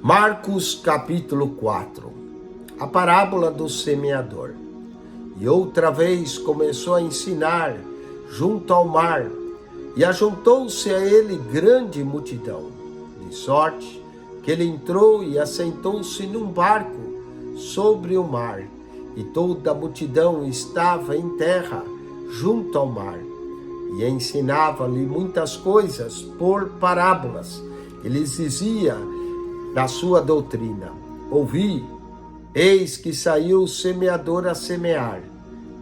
Marcos capítulo 4. A parábola do semeador. E outra vez começou a ensinar junto ao mar, e ajuntou-se a ele grande multidão, de sorte que ele entrou e assentou-se num barco sobre o mar, e toda a multidão estava em terra junto ao mar, e ensinava-lhe muitas coisas por parábolas. Ele dizia na sua doutrina: ouvi, eis que saiu o semeador a semear.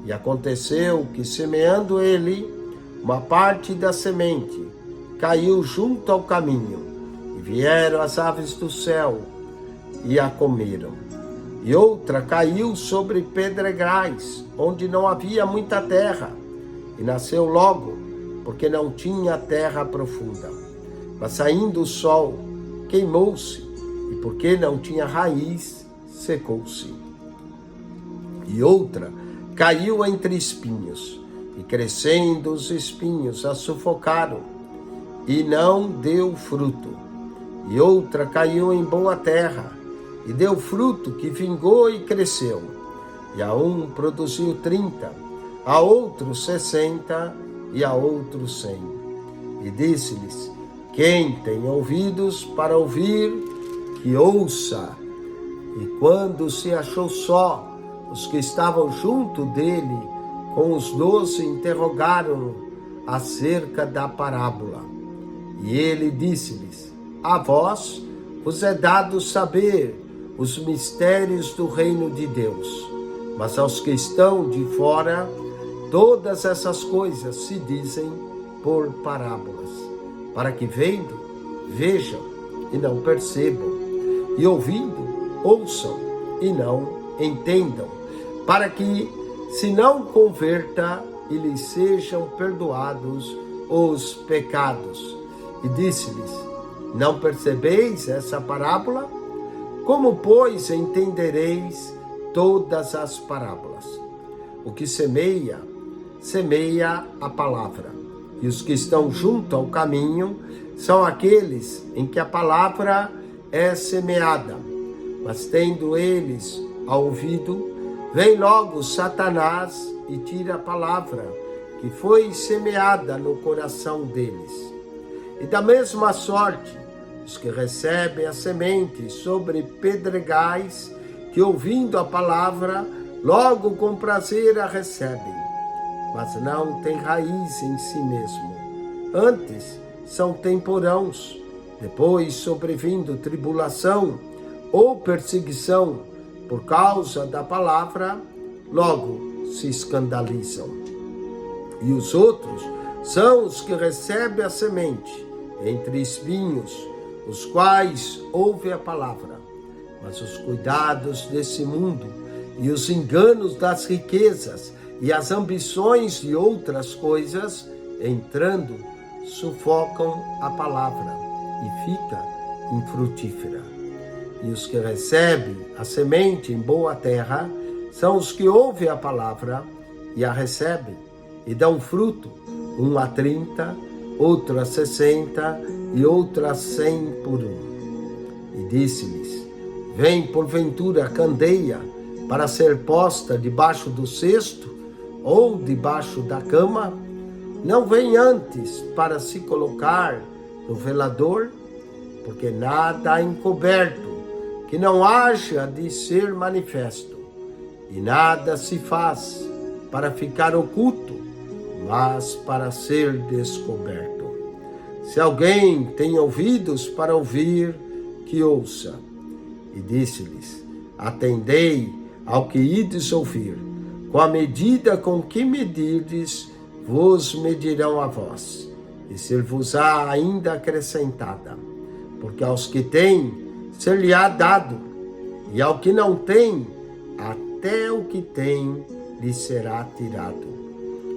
E aconteceu que, semeando ele, uma parte da semente caiu junto ao caminho, e vieram as aves do céu e a comeram. E outra caiu sobre pedregais, onde não havia muita terra, e nasceu logo, porque não tinha terra profunda. Mas saindo o sol, queimou-se, e porque não tinha raiz, secou-se. E outra caiu entre espinhos, e crescendo os espinhos a sufocaram, e não deu fruto. E outra caiu em boa terra, e deu fruto que vingou e cresceu. E a um produziu 30, a outro 60, e a outro 100. E disse-lhes: quem tem ouvidos para ouvir, que ouça. E quando se achou só, os que estavam junto dele, com os 12, interrogaram-no acerca da parábola. E ele disse-lhes: a vós vos é dado saber os mistérios do reino de Deus, mas aos que estão de fora, todas essas coisas se dizem por parábolas, para que vendo, vejam e não percebam, e ouvindo, ouçam e não entendam, para que se não converta e lhes sejam perdoados os pecados. E disse-lhes: não percebeis essa parábola? Como, pois, entendereis todas as parábolas? O que semeia, semeia a palavra. E os que estão junto ao caminho são aqueles em que a palavra é semeada. Mas tendo eles a ouvido, vem logo Satanás e tira a palavra que foi semeada no coração deles. E da mesma sorte, os que recebem a semente sobre pedregais, que ouvindo a palavra, logo com prazer a recebem, mas não têm raiz em si mesmo. Antes são temporãos, depois sobrevindo tribulação ou perseguição por causa da palavra, logo se escandalizam. E os outros são os que recebem a semente entre espinhos, os quais ouvem a palavra, mas os cuidados desse mundo e os enganos das riquezas e as ambições de outras coisas, entrando, sufocam a palavra e fica infrutífera. E os que recebem a semente em boa terra são os que ouvem a palavra e a recebem, e dão fruto, um a 30, outro a 60 e outro a 100 por um. E disse-lhes: vem porventura a candeia para ser posta debaixo do cesto ou debaixo da cama? Não vem antes para se colocar no velador? Porque nada há encoberto que não haja de ser manifesto, e nada se faz para ficar oculto, mas para ser descoberto. Se alguém tem ouvidos para ouvir, que ouça. E disse-lhes: atendei ao que ides ouvir. Com a medida com que medirdes, vos medirão a vós, e ser-vos-á ainda acrescentada. Porque aos que têm, ser-lhe-á dado, e ao que não tem, até o que tem lhe será tirado.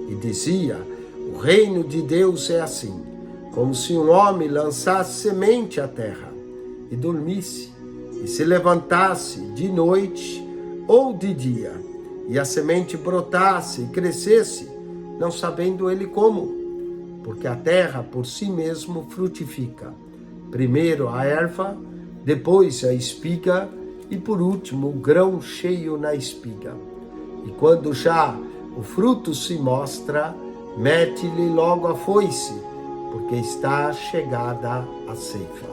E dizia: o reino de Deus é assim, como se um homem lançasse semente à terra, e dormisse, e se levantasse de noite ou de dia, e a semente brotasse e crescesse, não sabendo ele como, porque a terra por si mesmo frutifica, primeiro a erva, depois a espiga e por último o grão cheio na espiga. E quando já o fruto se mostra, mete-lhe logo a foice, porque está chegada a ceifa.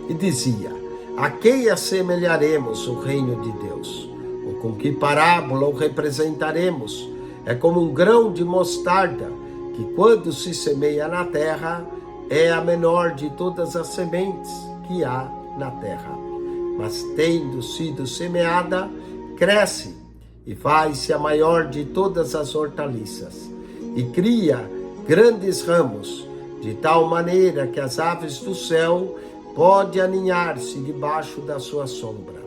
E dizia: a quem assemelharemos o reino de Deus? Ou com que parábola o representaremos? É como um grão de mostarda, que quando se semeia na terra, é a menor de todas as sementes que há na terra. Mas tendo sido semeada, cresce e faz-se a maior de todas as hortaliças, e cria grandes ramos, de tal maneira que as aves do céu podem aninhar-se debaixo da sua sombra.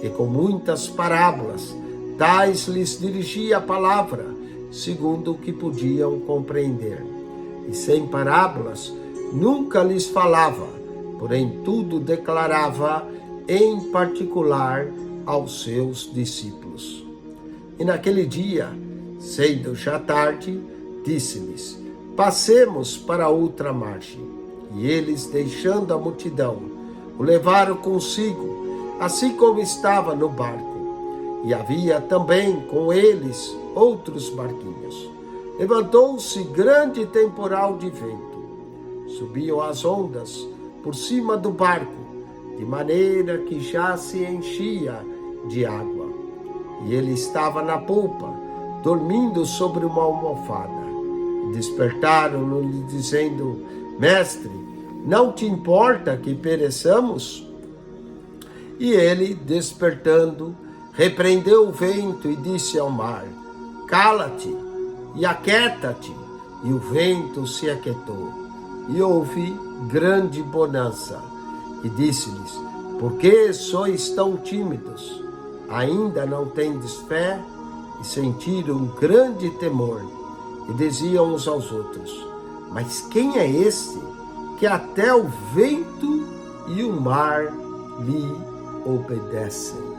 E com muitas parábolas, tais lhes dirigia a palavra, segundo o que podiam compreender. E sem parábolas, nunca lhes falava, porém tudo declarava em particular aos seus discípulos. E naquele dia, sendo já tarde, disse-lhes: passemos para outra margem. E eles, deixando a multidão, o levaram consigo, assim como estava no barco. E havia também com eles outros barquinhos. Levantou-se grande temporal de vento. Subiam as ondas por cima do barco, de maneira que já se enchia de água. E ele estava na polpa, dormindo sobre uma almofada. E despertaram-no, dizendo: mestre, não te importa que pereçamos? E ele, despertando, repreendeu o vento e disse ao mar: cala-te e aquieta-te. E o vento se aquietou. E houve grande bonança. E disse-lhes: por que sois tão tímidos? Ainda não tendes fé? E sentiram um grande temor. E diziam uns aos outros: mas quem é este que até o vento e o mar lhe obedecem?